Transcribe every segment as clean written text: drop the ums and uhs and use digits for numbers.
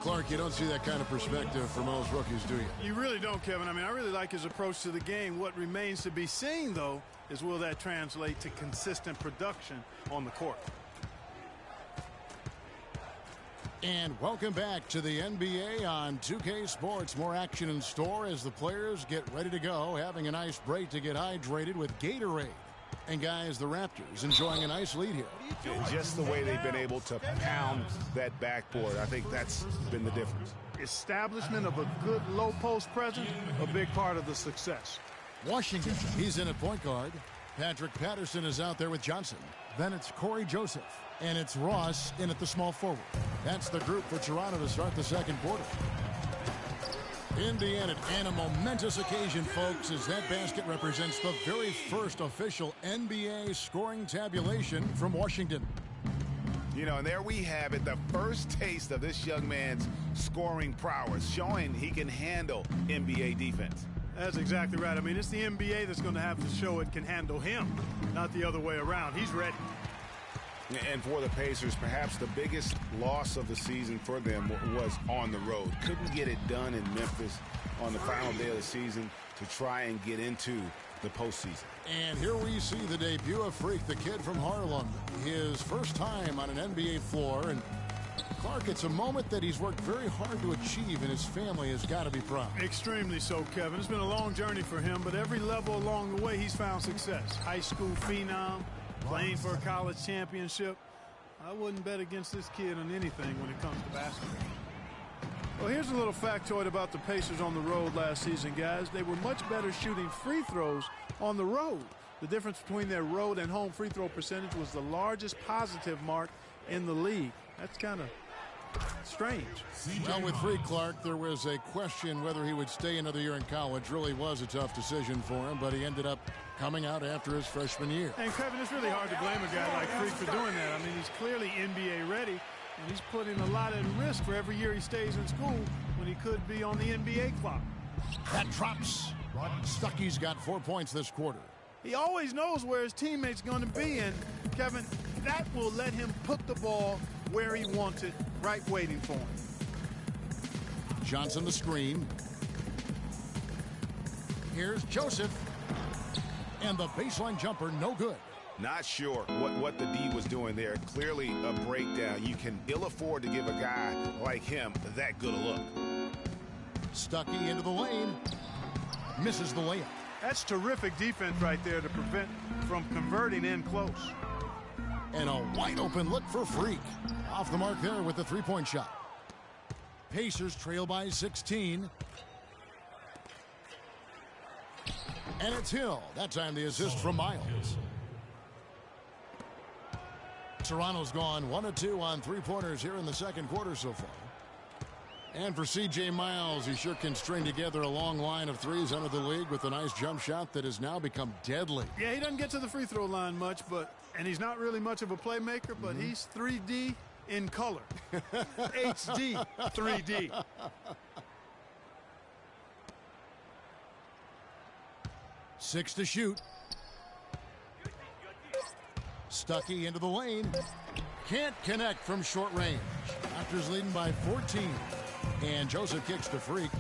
Clark, you don't see that kind of perspective for most rookies, do you? You really don't, Kevin. I mean, I really like his approach to the game. What remains to be seen, though, is will that translate to consistent production on the court. And welcome back to the NBA on 2K Sports. More action in store as the players get ready to go, having a nice break to get hydrated with Gatorade. And guys, the Raptors enjoying a nice lead here. And just the way they've been able to pound that backboard, I think that's been the difference. Establishment of a good low post presence, a big part of the success. Washington, he's in at point guard. Patrick Patterson is out there with Johnson. Then it's Corey Joseph. And it's Ross in at the small forward. That's the group for Toronto to start the second quarter. Indiana, and a momentous occasion, folks, as that basket represents the very first official NBA scoring tabulation from Washington. You know, and there we have it, the first taste of this young man's scoring prowess, showing he can handle NBA defense. That's exactly right. I mean, it's the NBA that's going to have to show it can handle him, not the other way around. He's ready. And for the Pacers, perhaps the biggest loss of the season for them was on the road. Couldn't get it done in Memphis on the final day of the season to try and get into the postseason. And here we see the debut of Freak, the kid from Harlem. His first time on an NBA floor. And Clark, it's a moment that he's worked very hard to achieve, and his family has got to be proud. Extremely so, Kevin. It's been a long journey for him, but every level along the way he's found success. High school phenom, playing for a college championship. I wouldn't bet against this kid on anything when it comes to basketball. Well, here's a little factoid about the Pacers on the road last season, guys. They were much better shooting free throws on the road. The difference between their road and home free throw percentage was the largest positive mark in the league. That's kind of strange. Well, with Freak, Clark, there was a question whether he would stay another year in college. Really was a tough decision for him, but he ended up coming out after his freshman year. And, Kevin, it's really hard to blame a guy like Freak for doing that. I mean, he's clearly NBA ready, and he's putting a lot at risk for every year he stays in school when he could be on the NBA clock. That drops. Stuckey's got 4 points this quarter. He always knows where his teammate's going to be, and, Kevin, that will let him put the ball where he wants it, right waiting for him. Johnson the screen. Here's Joseph. And the baseline jumper, no good. Not sure what the D was doing there. Clearly a breakdown. You can ill afford to give a guy like him that good a look. Stuckey into the lane. Misses the layup. That's terrific defense right there to prevent from converting in close. And a wide open look for Freak. Off the mark there with the three-point shot. Pacers trail by 16. And it's Hill. That time the assist from Miles. Toronto's gone 1 of 2 on three-pointers here in the second quarter so far. And for C.J. Miles, he sure can string together a long line of threes under the league with a nice jump shot that has now become deadly. Yeah, he doesn't get to the free throw line much, and he's not really much of a playmaker, but he's 3D in color. HD 3D. Six to shoot. Stuckey into the lane. Can't connect from short range. Raptors leading by 14. And Joseph kicks to Freak.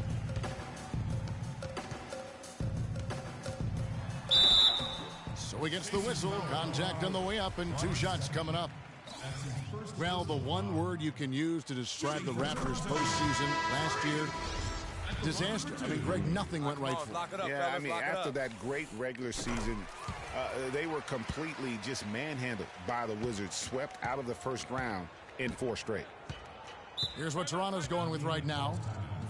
So he gets the whistle. Contact on the way up and 2 shots coming up. Well, the one word you can use to describe the Raptors postseason last year, disaster. I mean, Greg, nothing went right for them. Yeah, I mean, after that great regular season, they were completely just manhandled by the Wizards, swept out of the first round in 4 straight. Here's what Toronto's going with right now.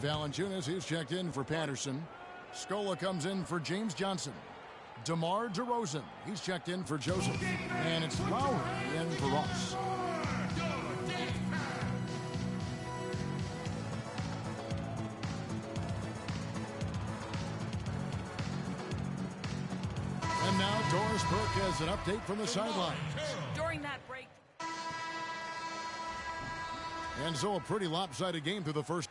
Valanciunas, he's checked in for Patterson. Scola comes in for James Johnson. DeMar DeRozan, he's checked in for Joseph. And it's Lowry in for Ross. And now Doris Burke has an update from the sidelines. During that break. And so a pretty lopsided game through the first.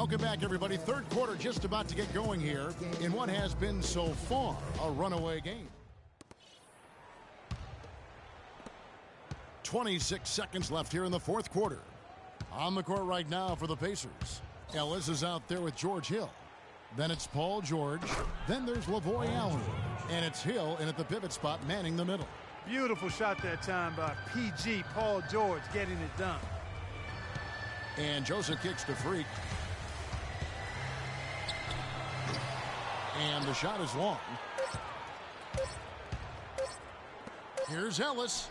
Welcome back, everybody. Third quarter just about to get going here in what has been so far a runaway game. 26 seconds left here in the fourth quarter. On the court right now for the Pacers. Ellis is out there with George Hill. Then it's Paul George. Then there's Lavoy Allen. And it's Hill in at the pivot spot, manning the middle. Beautiful shot that time by PG, Paul George, getting it done. And Joseph kicks to Freak. And the shot is long. Here's Ellis.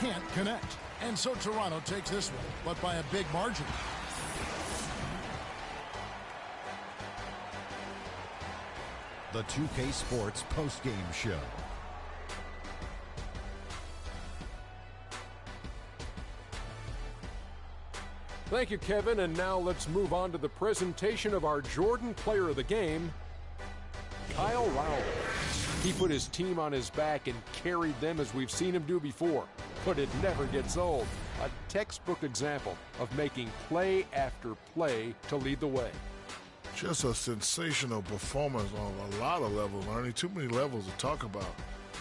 Can't connect. And so Toronto takes this one, but by a big margin. The 2K Sports postgame show. Thank you, Kevin. And now let's move on to the presentation of our Jordan Player of the Game, Kyle Lowry. He put his team on his back and carried them as we've seen him do before. But it never gets old. A textbook example of making play after play to lead the way. Just a sensational performance on a lot of levels, Ernie. Too many levels to talk about.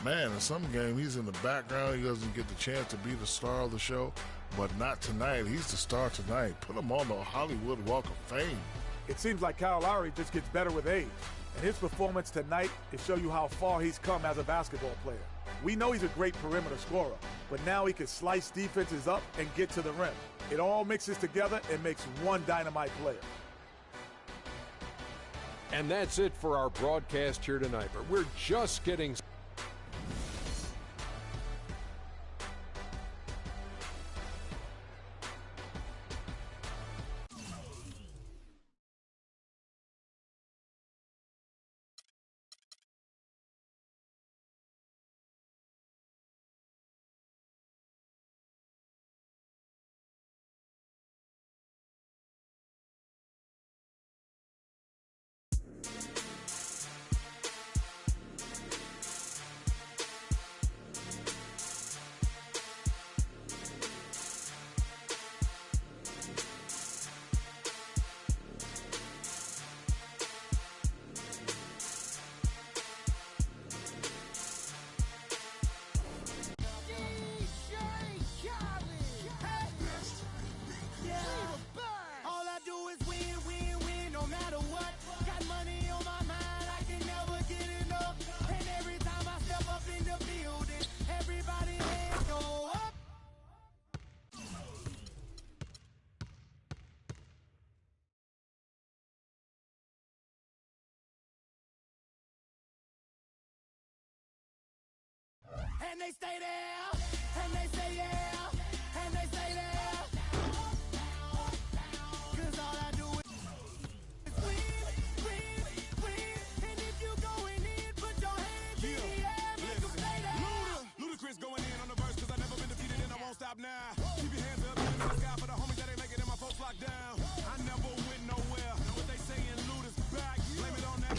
Man, in some game, he's in the background. He doesn't get the chance to be the star of the show. But not tonight. He's the star tonight. Put him on the Hollywood Walk of Fame. It seems like Kyle Lowry just gets better with age. And his performance tonight will show you how far he's come as a basketball player. We know he's a great perimeter scorer, but now he can slice defenses up and get to the rim. It all mixes together and makes one dynamite player. And that's it for our broadcast here tonight, but we're just getting and they stay there, and they say yeah, and they say there. Cause all I do is win, and if you going in, put your hands in the air, make them stay there. Ludacris going in on the verse, cause I never been defeated and I won't stop now. Keep your hands up in the sky for the homies that ain't making it, my folks locked down. I never went nowhere, what they saying, Luda's back, blame it on that.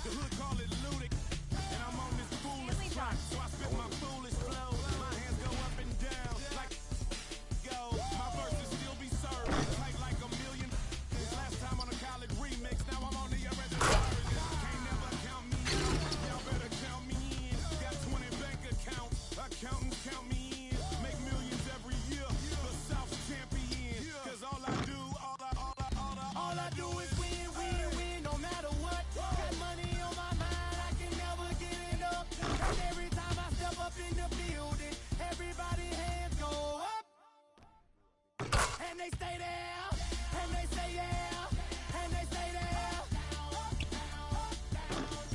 The hood call it Ludic, and I'm on this foolish track, so I spit my foolish flow. My hands go up and down like go. My verses still be served tight like a million. Last time on a college remix, now I'm on the original. Can't never count me out. Y'all better count me in. Got 20 bank accounts. Accountants count me in. Make millions every year. The South's champion. Cause all I do is win, no matter what. Got money on my mind, I can never get it up. And every time I step up in the building, everybody hands go up. And they stay there, and they say yeah, and they stay there.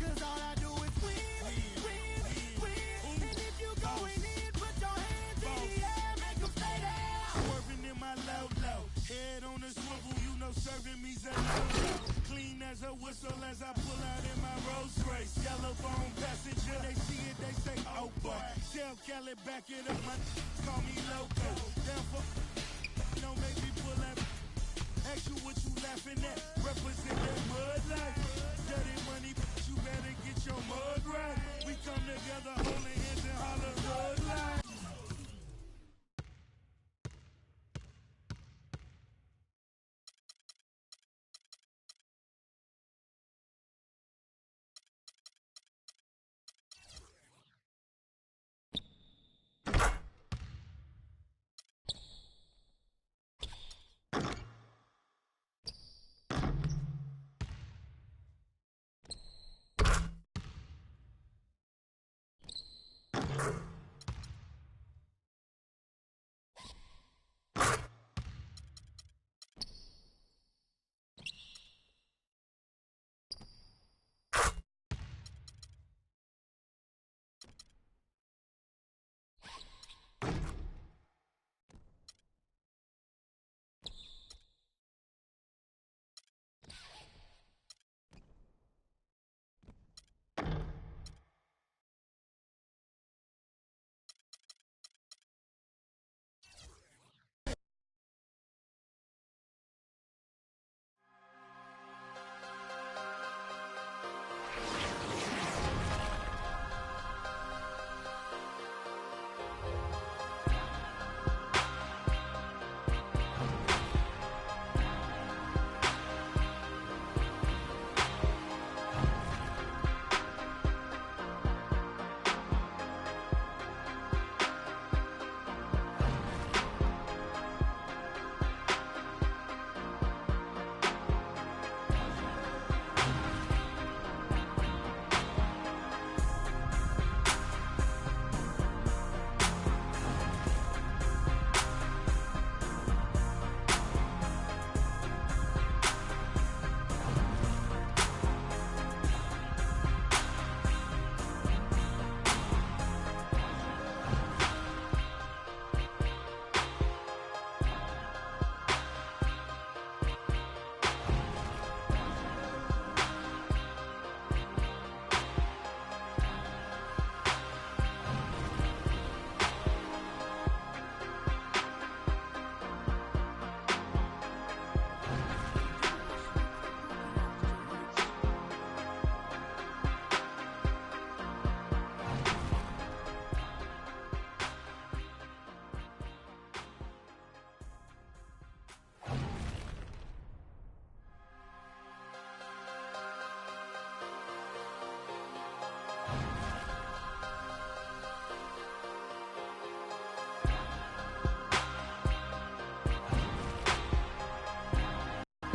Cause all I do is win. And if you going in, put your hands in the air, make them stay there. Swerving in my low, head on the swivel, you know serving me's a no-no. Clean as a whistle as I pull out in my Rolls Royce. Yellow bone passenger, they see it, they say, oh boy. Tell Kelly back it up, my call me loco. Therefore, don't make me pull that. Ask you what you laughing at. Represent that mud life. Dirty money, you better get your mud right. We come together holding hands and holler.